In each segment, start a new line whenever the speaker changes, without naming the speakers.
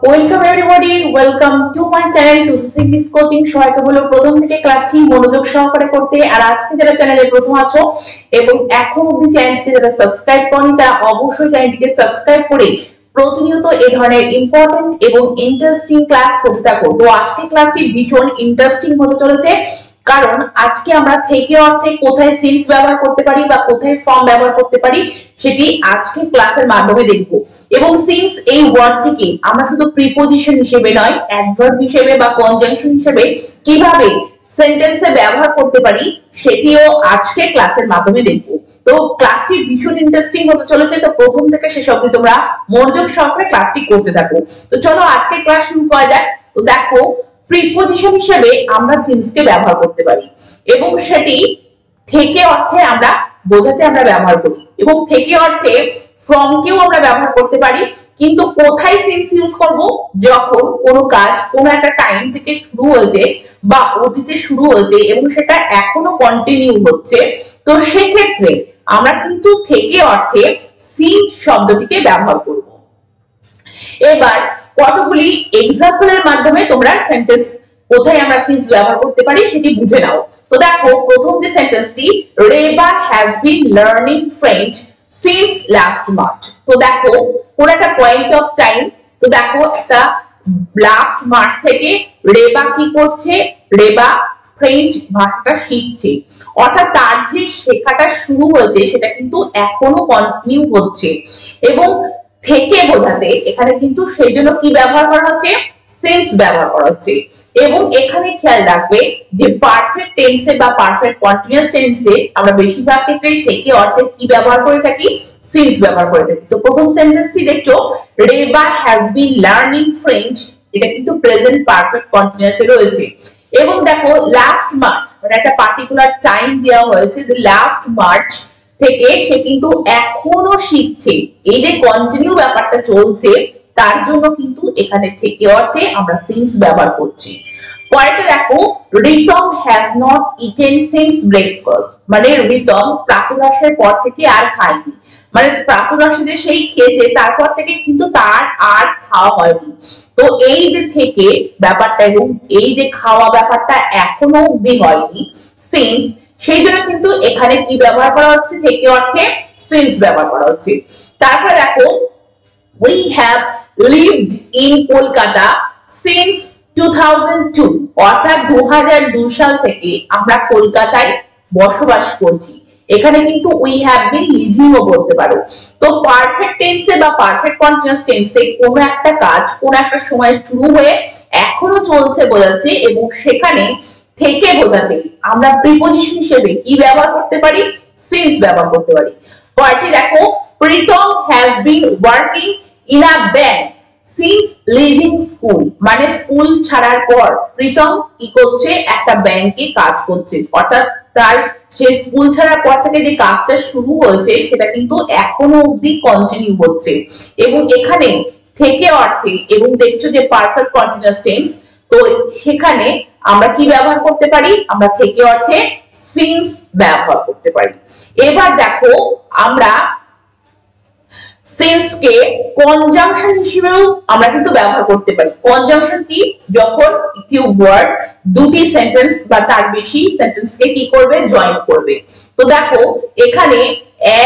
Welcome everybody, welcome to my channel to Singlish coaching. সবাইকে বলবো প্রথম থেকে ক্লাসটি মনোযোগ সহকারে করতে। আর আজকে যারা চ্যানেলে প্রথম আছো এবং এখন অবধি চ্যানেলটিকে যারা সাবস্ক্রাইব করনি তারা অবশ্যই চ্যানেলটিকে সাবস্ক্রাইব করে প্রতিনিয়ত এই ধরনের ইম্পর্টেন্ট এবং ইন্টারেস্টিং ক্লাস করতে থাকো। তো আজকে ক্লাসটি ভীষণ ইন্টারেস্টিং হতে চলেছে, কারণ আজকে আমরা থেকে অর্থে কোথায় সিন্স ব্যবহার করতে পারি বা কোথায় ফর্ম ব্যবহার করতে পারি সেটি আজকে ক্লাসের মাধ্যমে দেখব। এবং সিন্স এই ওয়ার্ডটিকে আমরা শুধু প্রিপোজিশন হিসেবে নয়, অ্যাডভার্ব হিসেবে বা কনজাংশন হিসেবে কিভাবে সেন্টেন্সে ব্যবহার করতে পারি সেটিও আজকে ক্লাসের মাধ্যমে দেখব। তো ক্লাসটি ভীষণ ইন্টারেস্টিং হতে চলেছে, তো প্রথম থেকে শেষ অবধি তোমরা মনোযোগ সহকারে ক্লাসটি করতে থাকো। তো চলো আজকে ক্লাস শুরু করা যাক। তো দেখো, প্রিপোজিশন হিসেবে আমরা সিন্সকে ব্যবহার করতে পারি এবং সেটি থেকে অর্থে আমরা বোঝাতে আমরা ব্যবহার করি, এবং থেকে অর্থে ফ্রম কেও আমরা ব্যবহার করতে পারি। কিন্তু কোথায় সিন্স ইউজ করব? যখন কোনো কাজ কোনো একটা টাইম থেকে শুরু হয়েছে বা অতীতে শুরু হয়েছে এবং সেটা এখনো কন্টিনিউ হচ্ছে, তো সেক্ষেত্রে আমরা কিন্তু থেকে অর্থে সিন্স শব্দটিকে ব্যবহার করব। এবার কতগুলি এক্সাম্পলের মাধ্যমে তোমরা সেন্টেন্স কোথায় আমরা সিন্স ব্যবহার করতে পারি সেটি বুঝে নাও। তো দেখো, প্রথম যে সেন্টেন্সটি, Reba has been learning French since last March. তো দেখো, কোন একটা পয়েন্ট অফ টাইম, তো দেখো একটা লাস্ট মার্চ থেকে রেবা কি করছে? রেবা ফ্রেঞ্চ ভাষাটা শিখছে, অর্থাৎ তার যে শেখাটা শুরু হয়েছে সেটা কিন্তু এখনো কন্টিনিউ হচ্ছে। এবং থেকে বোঝাতে এখানে কিন্তু সেই জন্য কি ব্যবহার করা হচ্ছে? সিন্স ব্যবহার করা হচ্ছে। এবং এখানে খেয়াল রাখবে যে পারফেক্ট টেন্সে বা পারফেক্ট কন্টিনিউয়াস টেন্সে আমরা বেশিরভাগ ক্ষেত্রেই থেকে অর্থে কি ব্যবহার করে থাকি? সিন্স ব্যবহার করে থাকি। তো প্রথম সেন্টেন্সটি দেখছো, Reba has been learning French, এটা কিন্তু প্রেজেন্ট পারফেক্ট কন্টিনিউয়াসে রয়েছে। এবং দেখো, লাস্ট মার্চ মানে একটা পার্টিকুলার টাইম দেওয়া হয়েছে, যে লাস্ট মার্চ থেকে সে কিন্তু এখনো শিখছে, এই যে কন্টিনিউ ব্যাপারটা চলছে, তার জন্য কিন্তু এখানে থেকে অর্থে আমরা সিন্স ব্যবহার করছি। পরেরটা দেখো, Ritam has not eaten since breakfast, মানে রিতম প্রাতরাশের পর থেকে আর খায়নি, মানে প্রাতরাশে যে সেই খেয়েছে তারপর থেকে কিন্তু তার আর খাওয়া হয়নি। তো এই যে থেকে ব্যাপারটা এবং এই যে খাওয়া ব্যাপারটা এখনো অবধি হয়নি, সিন্স, সেই জন্য কিন্তু এখানে কি ব্যবহার করা হচ্ছে? থেকে অর্থে সিন্স ব্যবহার করা হচ্ছে। তারপরে দেখো, we have lived in Kolkata since 2002, অর্থাৎ 2002 সাল থেকে আমরা কলকাতায় বসবাস করছি। এখানে কিন্তু we have been living ও বলতে পারো। তো পারফেক্ট টেন্সে বা পারফেক্ট কন্টিনিউয়াস টেন্সে কোনো একটা কাজ কোনো একটা সময় শুরু হয়ে এখনো চলছে বোঝাচ্ছে, এবং সেখানে থেকে বোঝাতে আমরা প্রিপোজিশন হিসেবে কি ব্যবহার করতে পারি? সিন্স ব্যবহার করতে পারি। পরেরটি দেখো, Pritam has been working in a bank since leaving school, মানে স্কুল ছাড়ার পর প্রীতম কি করছে? একটা ব্যাংকে কাজ করছে, অর্থাৎ তার সে স্কুল ছাড়ার পর থেকে যে কাজটা শুরু হয়েছে সেটা কিন্তু এখনো অবধি কন্টিনিউ হচ্ছে। এবং এখানে থেকে অর্থে, এবং দেখছো যে পারফেক্ট কন্টিনিউয়াস টেন্স, তো সেখানে আমরা কি ব্যবহার করতে পারি? আমরা থেকে অর্থে সিন্স ব্যবহার করতে পারি। এবার দেখো, আমরা সিন্সকে কনজাংশন হিসেবেও আমরা কিন্তু ব্যবহার করতে পারি। কনজাংশন কি? যখন একটি ওয়ার্ড দুটি সেন্টেন্স বা তার বেশি সেন্টেন্সকে কি করবে? জয়েন করবে। তো দেখো, এখানে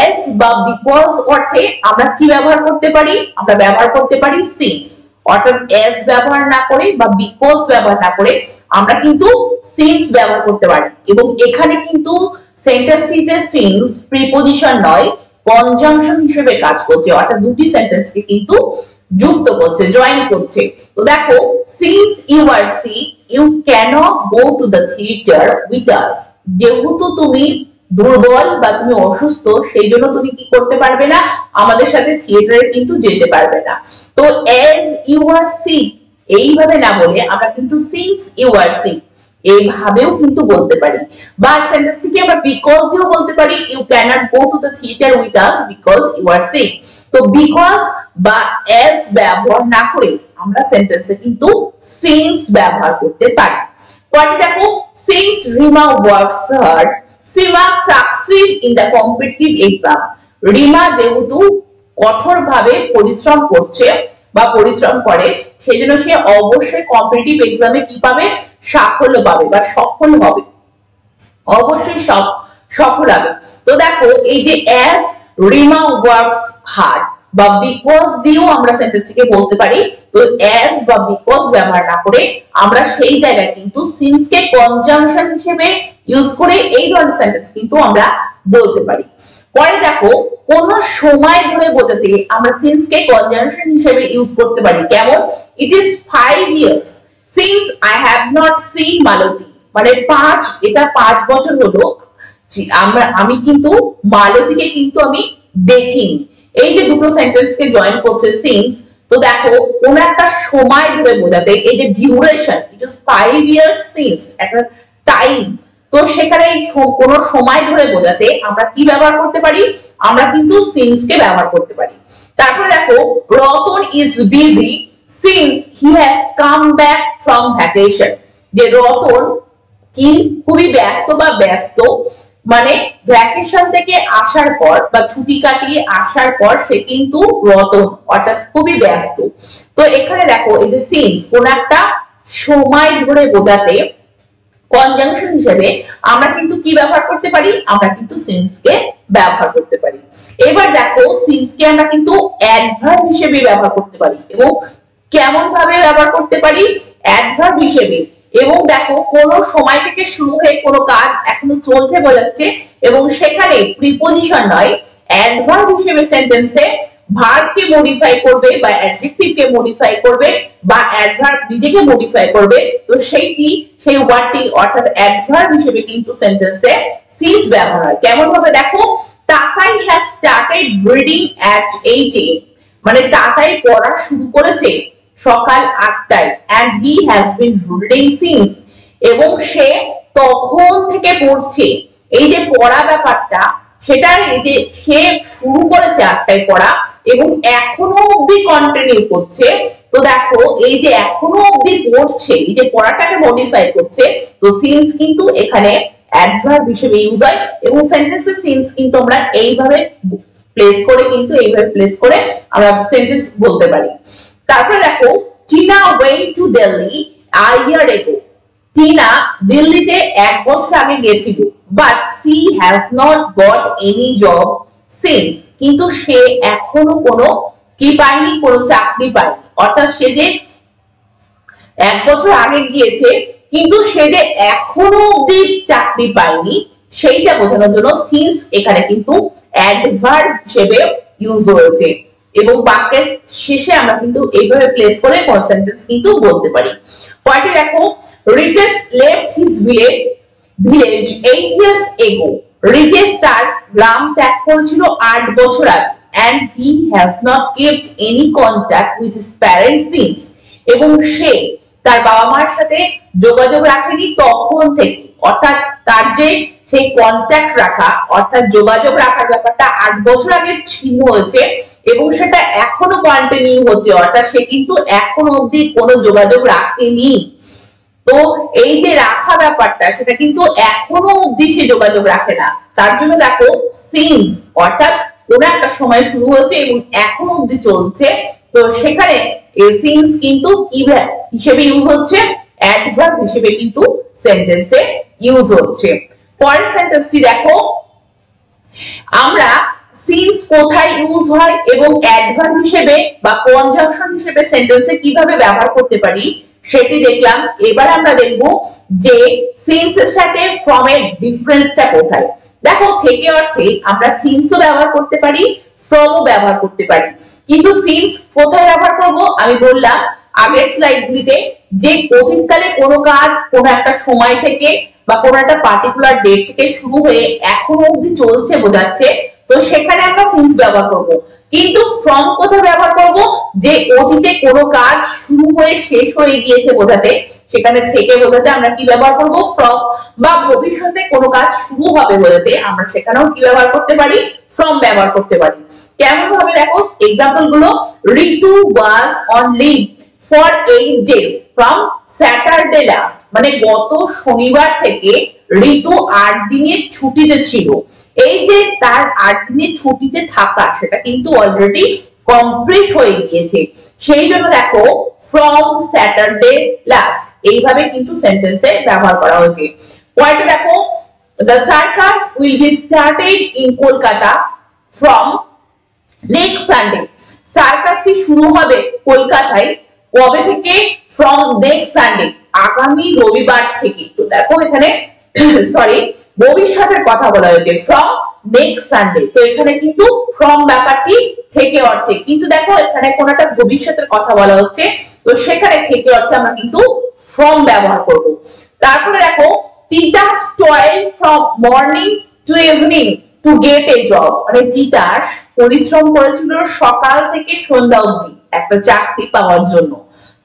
as বা because অর্থে আমরা কি ব্যবহার করতে পারি? আমরা ব্যবহার করতে পারি সিন্স, অর্থাৎ as ব্যবহার না করে বা because ব্যবহার না করে আমরা কিন্তু সিন্স ব্যবহার করতে পারি। এবং এখানে কিন্তু সেন্টেন্সটিতে সিন্স প্রিপোজিশন নয়, কনজাংশন হিসেবে কাজ করছে, অর্থাৎ দুটি সেন্টেন্সকে কিন্তু যুক্ত করছে, জয়েন করছে। তো দেখো, since you are sick you cannot go to the theatre with us, যেহেতু তুমি দুর্বল বা তুমি অসুস্থ সেই জন্য তুমি কি করতে পারবে না? আমাদের সাথে থিয়েটারে কিন্তু যেতে পারবে না। তো as you are sick এইভাবে না বলে আমরা কিন্তু since you are sick এইভাবেও কিন্তু বলতে পারি। বা সেন্টেন্সটিকে আমরা বিকজ দিয়েও বলতে পারি, you cannot go to the theatre with us because you are sick. তো বিকজ বা as ব্যবহার না করে আমরা সেন্টেন্সে কিন্তু সিন্স ব্যবহার করতে পারি। পরে দেখো, since Rima works hard she must succeed in the competitive exam, Rima যেহেতু কঠোরভাবে পরিশ্রম করছে বা পরিশ্রম করে সেজন্য সে অবশ্যই কম্পিটিটিভ এক্সামে কি পাবে, সাফল্য পাবে বা সফল হবে, অবশ্যই সফল হবে। তো দেখো এই যে অ্যাজ রিমা ওয়ার্কস হার্ড বা বিকজ দিয়েও আমরা সেন্টেন্সটিকে বলতে পারি। তো অ্যাজ বা বিকজ ব্যবহার না করে আমরা সেই জায়গায় কিন্তু সিন্স কে কনজাংশন হিসেবে ইউজ করে এই ধরনের সেন্টেন্স কিন্তু আমরা বলতে পারি। পরে দেখো কোন সময় ধরে বোঝাতে আমরা সিন্স কে কনজাংশন হিসেবে ইউজ করতে পারি। কেমন? It is 5 years since I have not seen মালতী, মানে এটা 5 বছর হলো আমি কিন্তু মালতীকে কিন্তু আমি দেখিনি। এই যে দুটো সেন্টেন্সকে জয়েন করছে সিন্স, তো দেখো কোন একটা সময় ধরে বোঝাতে এই যে duration, it is 5 years since, একটা টাইম, তো সেখানে কোন সময় ধরে বোঝাতে আমরা কি ব্যবহার করতে পারি, আমরা কিন্তু সিন্স কে ব্যবহার করতে পারি। তারপরে দেখো Ratan is busy since he has come back from vacation, যে রতন কি খুবই ব্যস্ত বা ব্যস্ত, মানে ভ্যাকেশন থেকে আসার পর বা ছুটি কাটিয়ে আসার পর সে কিন্তু রতন অর্থাৎ খুবই ব্যস্ত। তো এখানে দেখো এই যে সিন্স কোন একটা সময় ধরে বোঝাতে কনজাংশন হিসেবে আমরা কিন্তু কি ব্যবহার করতে পারি, আমরা কিন্তু সিন্স কে ব্যবহার করতে পারি। এবার দেখো সিন্স কে আমরা কিন্তু অ্যাডভার্ব হিসেবে ব্যবহার করতে পারি, এবং কেমন ভাবে ব্যবহার করতে পারি, অ্যাডভার্ব হিসেবে। এবং দেখো কোন সময় থেকে শুরু হয়ে কোন কাজ এখনো চলছে বোঝাচ্ছে, এবং সেখানে প্রিপজিশন নয় অ্যাডভার্ব হিসেবে সেন্টেন্সে ভার্ব কে মডিফাই করবে বা অ্যাডজেক্টিভ কে মডিফাই করবে বা অ্যাডভার্ব নিজেকে মডিফাই করবে, তো সেই ওয়ার্ডটি অর্থাৎ অ্যাডভার্ব হিসেবে কিন্তু সেন্টেন্সে সিন্স ব্যবহার হয়। কেমন ভাবে দেখো, তাকাই has started reading at 8 AM, মানে তাকাই পড়া শুরু করেছে সকাল 8টায়, and he has been reading since, এবং সে তখন থেকে পড়ছে। এই যে পড়া ব্যাপারটা, সেটা এই যে সে শুরু করেছে 8টায় পড়া এবং এখনো অবধি কন্টিনিউ করছে। তো দেখো এই যে এখনো অবধি পড়ছে, এই যে পড়াটাকে মডিফাই করছে, তো সিন্স কিন্তু এখানে অ্যাডভার্ব হিসেবে ইউজ হয়, এবং সেন্টেন্সে সিন্স কিন্তু আমরা এইভাবে প্লেস করে আমরা সেন্টেন্স বলতে পারি। তারপরে দেখো Tina went to Delhi a year ago, Tina দিল্লিতে 1 বছর আগে গিয়েছিল, but she has not got any job since, কিন্তু সে এখনো কোনো কি পায়নি, কোনো চাকরি পায়নি। অর্থাৎ সে যে 1 বছর আগে গিয়েছে কিন্তু সে যে এখনো অবধি চাকরি পায়নি, সেইটা বোঝানোর জন্য সিন্স এখানে কিন্তু অ্যাডভার্ব হিসেবে ইউজ হয়েছে, এবং বাক্যের শেষে আমরা কিন্তু এইভাবে প্লেস করে কোন সেন্টেন্স কিন্তু বলতে পারি। পরেরটি দেখো Ritesh left his village 8 years ago, Ritesh তার গ্রাম ত্যাগ করেছিল 8 বছর আগে, and he has not kept any contact with his parents since, এবং সে তার বাবা মার সাথে যোগাযোগ রাখেনি তখন থেকে। অর্থাৎ তার যে সেই কন্ট্যাক্ট রাখা অর্থাৎ যোগাযোগ রাখার ব্যাপারটা 8 বছর আগে ছিন্ন হয়েছে এবং সেটা এখনো কন্টিনিউ হচ্ছে, অর্থাৎ সে কিন্তু এখনো অবধি কোনো যোগাযোগ রাখেনি। তো এই যে রাখা ব্যাপারটা সেটা কিন্তু এখনো অবধি সে যোগাযোগ রাখে না, তার জন্য দেখো সিন্স অর্থাৎ কোন একটা সময় শুরু হয়েছে এবং এখনো অবধি চলছে, তো সেখানে সিন্স কিন্তু কি হিসেবে ইউজ হচ্ছে, অ্যাডভার্ব হিসেবে কিন্তু সেন্টেন্সে ইউজ হচ্ছে। পরের সেন্টেন্সটি দেখো, আমরা সিন্স কোথায় ইউজ হয় এবং অ্যাডভার্ব হিসেবে বা কনজাংশন হিসেবে সেন্টেন্সে কিভাবে ব্যবহার করতে পারি সেটি দেখলাম। এবার আমরা দেখব যে সিন্স এর সাথে ফ্রম এর ডিফারেন্সটা কোথায়। দেখো থেকে অর্থে আমরা সিন্সও ব্যবহার করতে পারি, ফ্রমও ব্যবহার করতে পারি, কিন্তু সিন্স কোথায় ব্যবহার করব আমি বললাম আগের স্লাইডগুলিতে, যে অতীতকালে কোনো কাজ কোনো একটা সময় থেকে বা কোনো একটা পার্টিকুলার ডেট থেকে শুরু হয়ে এখনো অবধি চলছে বোঝাচ্ছে, তো সেখানে আমরা সিন্স ব্যবহার করব। কিন্তু ফ্রম কোথায় ব্যবহার করব, যে অতীতে কোনো কাজ শুরু হয়ে শেষ হয়ে গিয়েছে বোঝাতে, সেখানে থেকে বোঝাতে আমরা কি ব্যবহার করব, ফ্রম, বা ভবিষ্যতে কোনো কাজ শুরু হবে বোঝাতে আমরা সেখানেও কি ব্যবহার করতে পারি, ফ্রম ব্যবহার করতে পারি। কেমন ভাবে দেখো এক্সাম্পল গুলো, Ritu was on leave for 8 days from Saturday last, মানে গত শনিবার থেকে ঋতু 8 দিনের ছুটিতে ছিল। এই যে তার 8 দিনের ছুটিতে থাকা সেটা কিন্তু অলরেডি কমপ্লিট হয়ে গিয়েছে। সেই জন্য দেখো ফ্রম স্যাটারডে লাস্ট এইভাবে কিন্তু সেন্টেন্সে ব্যবহার করা হয়েছে। পরেরটা দেখো the circus will be started in Kolkata from next Sunday। সার্কাসটি শুরু হবে কলকাতায় কবে থেকে? from next Sunday আগামী রবিবার থেকে। তো দেখো এখানে সরি ভবিষ্যতের কথা বলা হয়েছে from next Sunday। তো এখানে কিন্তু from ব্যাপারটি থেকে অর্থে, কিন্তু দেখো এখানে কোন একটা ভবিষ্যতের কথা বলা হচ্ছে, তো সেখানে থেকে অর্থে আমরা কিন্তু from ব্যবহার করব। তারপরে দেখো Titas toil from morning to evening to get a job। মানে তিতাস পরিশ্রম করেছিল সকাল থেকে সন্ধ্যা অবধি একটা চাকরি পাওয়ার জন্য।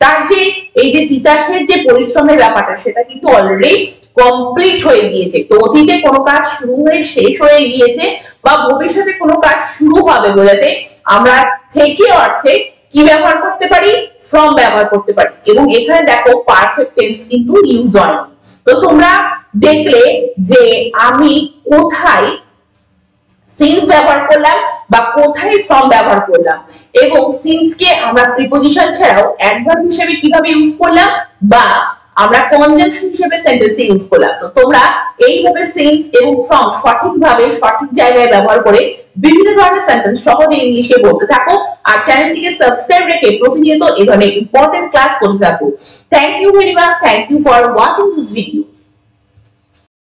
তার যে এই যে তিতাসের যে পরিশ্রমের ব্যাপারটা সেটা কিন্তু অলরেডি কমপ্লিট হয়ে গিয়েছে। তো অতীতে কোনো কাজ শুরু হয়ে শেষ হয়ে গিয়েছে বা ভবিষ্যতে কোনো কাজ শুরু হবে বোঝাতে আমরা থেকে অর্থে কি ব্যবহার করতে পারি? from ব্যবহার করতে পারি। এবং এখানে দেখো পারফেক্ট টেন্স কিন্তু ইউজ হয়নি। তো তোমরা দেখলে যে আমি কোথায় সিন্স ব্যবহার করলাম বা কোথায় from ব্যবহার করলাম, এবং সিন্স কে আমরা প্রিপজিশন ছাড়াও অ্যাডভার্ব হিসেবে কিভাবে ইউজ করলাম বা আমরা কনজাংশন হিসেবে সেন্টেন্সে ইউজ করলাম। তো তোমরা এইভাবে সিন্স এবং from সঠিকভাবে সঠিক জায়গায় ব্যবহার করে বিভিন্ন ধরনের সেন্টেন্স সহজে ইংলিশে বলতে থাকো। আর চ্যানেলটিকে সাবস্ক্রাইব রেখে প্রতিনিয়ত এই ধরনের ইম্পর্টেন্ট ক্লাস করতে থাকো। Thank you very much. Thank you for watching this video.